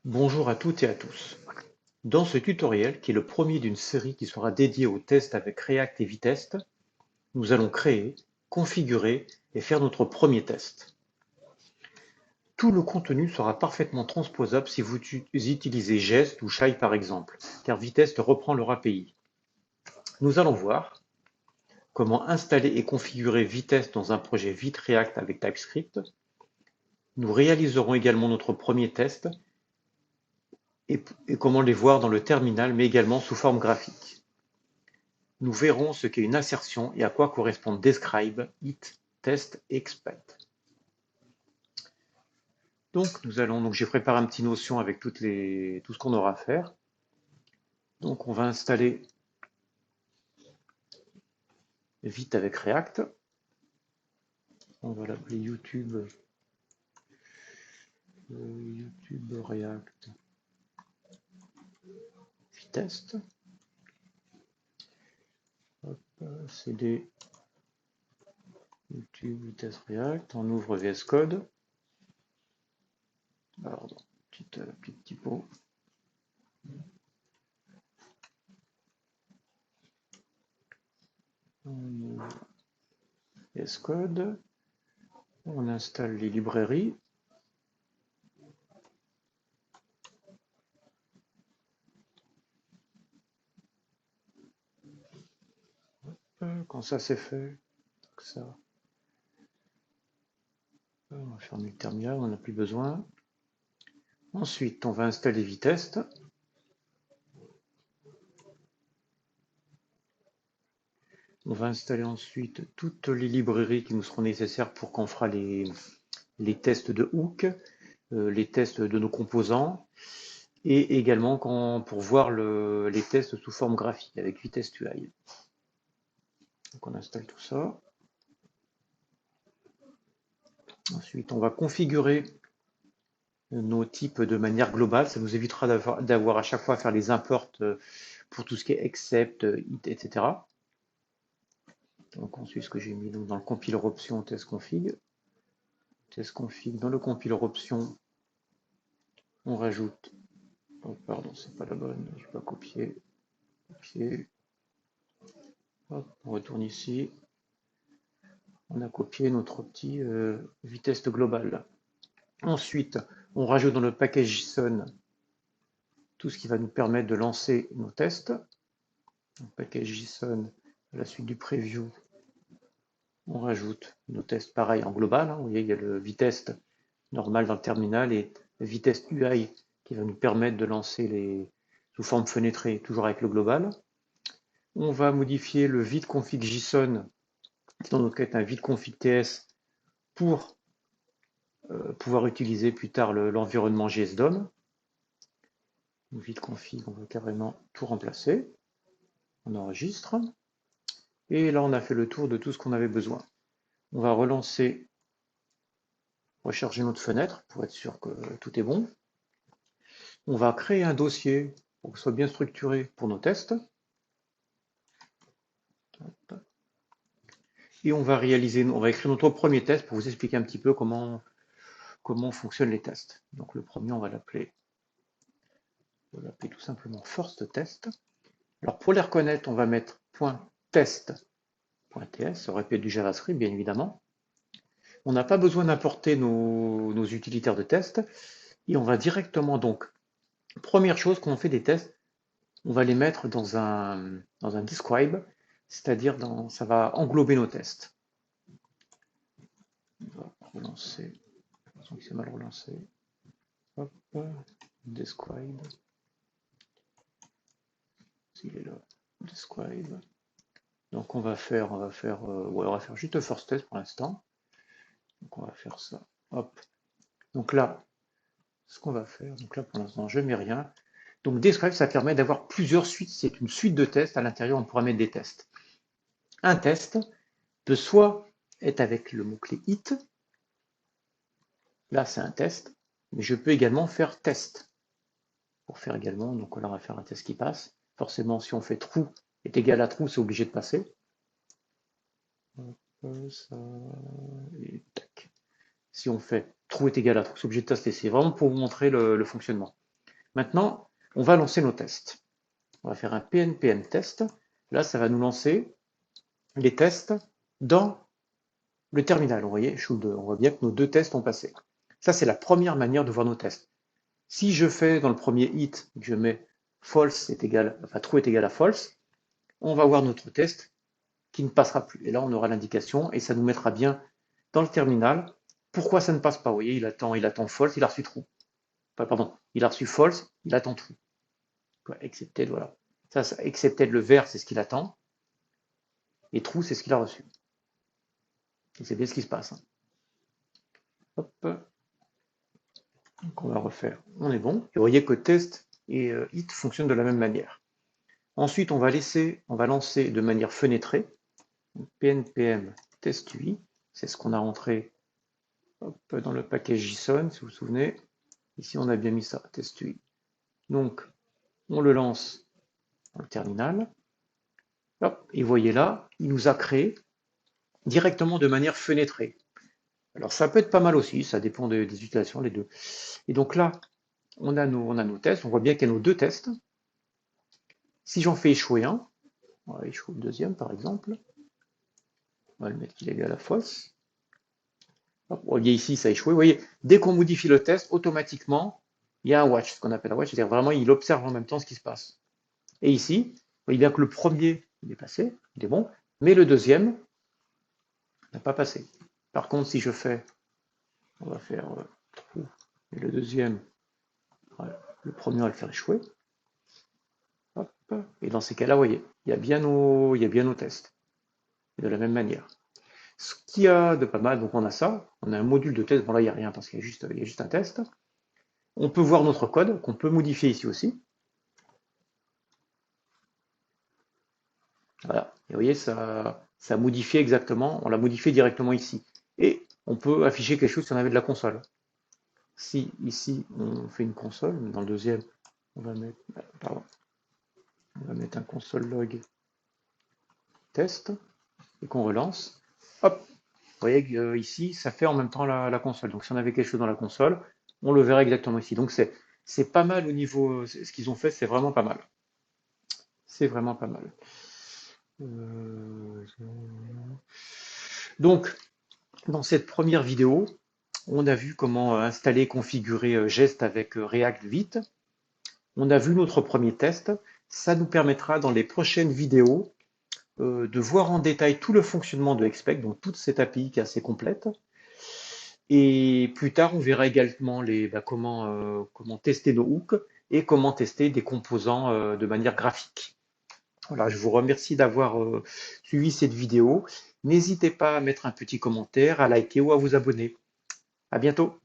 Bonjour à toutes et à tous. Dans ce tutoriel, qui est le premier d'une série qui sera dédiée aux tests avec React et Vitest, nous allons créer, configurer et faire notre premier test. Tout le contenu sera parfaitement transposable si vous utilisez Jest ou Shai par exemple, car Vitest reprend leur API. Nous allons voir comment installer et configurer Vitest dans un projet Vite React avec TypeScript. Nous réaliserons également notre premier test et comment les voir dans le terminal, mais également sous forme graphique. Nous verrons ce qu'est une assertion et à quoi correspondent describe, it, test et expect. Donc j'ai préparé un petit notion avec tout ce qu'on aura à faire. Donc on va installer vite avec React. On va l'appeler YouTube React Vitest. CD YouTube Vitest React. On ouvre VS Code. Pardon, petite typo. On ouvre VS Code. On installe les librairies. Quand ça c'est fait, ça, on va fermer le terminal, on n'en a plus besoin. Ensuite, on va installer Vitest. On va installer ensuite toutes les librairies qui nous seront nécessaires pour qu'on fera les tests de hook, les tests de nos composants, et également pour voir les tests sous forme graphique avec Vitest UI. Donc on installe tout ça. Ensuite, on va configurer nos types de manière globale. Ça nous évitera d'avoir à chaque fois à faire les imports pour tout ce qui est except, it, etc. Donc ensuite, ce que j'ai mis dans le compiler option test config. Test config, dans le compiler option, on rajoute. Oh, pardon, c'est pas la bonne, je vais pas copier. Copier. Hop, on retourne ici. On a copié notre petit vitesse globale. Ensuite, on rajoute dans le package JSON tout ce qui va nous permettre de lancer nos tests. Donc, package JSON, à la suite du preview, on rajoute nos tests pareil en global. Vous voyez, il y a le vitest normal dans le terminal et le vitest UI qui va nous permettre de lancer les sous forme fenêtrée, toujours avec le global. On va modifier le vite config JSON, qui dans notre cas est un vite config TS, pour pouvoir utiliser plus tard l'environnement GSDOM. Vite config, on va carrément tout remplacer. On enregistre. Et là, on a fait le tour de tout ce qu'on avait besoin. On va relancer, recharger notre fenêtre pour être sûr que tout est bon. On va créer un dossier pour que ce soit bien structuré pour nos tests. Et on va écrire notre premier test pour vous expliquer un petit peu comment fonctionnent les tests. Donc le premier, on va l'appeler tout simplement first test. Alors pour les reconnaître, on va mettre .test.ts, ça aurait pu être du JavaScript bien évidemment. On n'a pas besoin d'importer nos utilitaires de test et on va directement donc, première chose quand on fait des tests, on va les mettre dans un describe, c'est-à-dire ça va englober nos tests. On va relancer, attention qu'il s'est mal relancé. Hop, describe. S'il est là, describe. Donc on va faire juste first test pour l'instant. Donc on va faire ça. Hop. Donc là, ce qu'on va faire, donc là pour l'instant je ne mets rien. Donc describe, ça permet d'avoir plusieurs suites. C'est une suite de tests. À l'intérieur, on pourra mettre des tests. Un test peut soit être avec le mot-clé it. Là, c'est un test. Mais je peux également faire test. Pour faire également, donc là, on va faire un test qui passe. Forcément, si on fait true est égal à true, c'est obligé de passer. Ça, et tac. Si on fait true est égal à true, c'est obligé de passer. C'est vraiment pour vous montrer le fonctionnement. Maintenant, on va lancer nos tests. On va faire un pnpm test. Là, ça va nous lancer les tests dans le terminal. Vous voyez, on voit bien que nos deux tests ont passé. Ça, c'est la première manière de voir nos tests. Si je fais dans le premier hit, que je mets false est égal, enfin true est égal à false, on va voir notre test qui ne passera plus. Et là, on aura l'indication et ça nous mettra bien dans le terminal. Pourquoi ça ne passe pas? Vous voyez, il attend false, il a reçu true. Enfin, pardon, il a reçu false, il attend true. Excepted, voilà. Ça, excepted, le vert, c'est ce qu'il attend. Et true, c'est ce qu'il a reçu. Et c'est bien ce qui se passe. Hein. Hop. Donc on va refaire. On est bon. Et vous voyez que test et hit fonctionnent de la même manière. Ensuite, on va lancer de manière fenêtrée. pnpm test UI. C'est ce qu'on a rentré dans le package JSON, si vous vous souvenez. Ici, on a bien mis ça, test UI. Donc, on le lance dans le terminal. Hop, et vous voyez là, il nous a créé directement de manière fenêtrée. Alors, ça peut être pas mal aussi, ça dépend des utilisations, les deux. Et donc là, on a nos tests, on voit bien qu'il y a nos deux tests. Si j'en fais échouer un, on va échouer le deuxième par exemple, on va le mettre qu'il est égal à false. Hop, vous voyez ici, ça a échoué. Vous voyez, dès qu'on modifie le test, automatiquement, il y a un watch, ce qu'on appelle un watch, c'est-à-dire vraiment, il observe en même temps ce qui se passe. Et ici, vous voyez bien que le premier, il est passé, il est bon, mais le deuxième n'a pas passé. Par contre, si je fais, on va faire true, et le deuxième, voilà, le premier, on va le faire échouer. Hop, et dans ces cas-là, vous voyez, il y a bien nos tests. Et de la même manière. Ce qu'il y a de pas mal, donc on a ça, on a un module de test, bon là il n'y a rien parce qu'il y a juste un test. On peut voir notre code, qu'on peut modifier ici aussi. Voilà, et vous voyez, ça a modifié exactement, on l'a modifié directement ici. Et on peut afficher quelque chose si on avait de la console. Si ici on fait une console, dans le deuxième, on va mettre un console log test et qu'on relance, hop, vous voyez que ici ça fait en même temps la console. Donc si on avait quelque chose dans la console, on le verrait exactement ici. Donc c'est pas mal au niveau, ce qu'ils ont fait, c'est vraiment pas mal. C'est vraiment pas mal. Donc, dans cette première vidéo, on a vu comment installer et configurer Jest avec React vite. On a vu notre premier test. Ça nous permettra dans les prochaines vidéos de voir en détail tout le fonctionnement de Expect, donc toute cette API qui est assez complète. Et plus tard, on verra également comment tester nos hooks et comment tester des composants de manière graphique. Voilà, je vous remercie d'avoir suivi cette vidéo. N'hésitez pas à mettre un petit commentaire, à liker ou à vous abonner. À bientôt.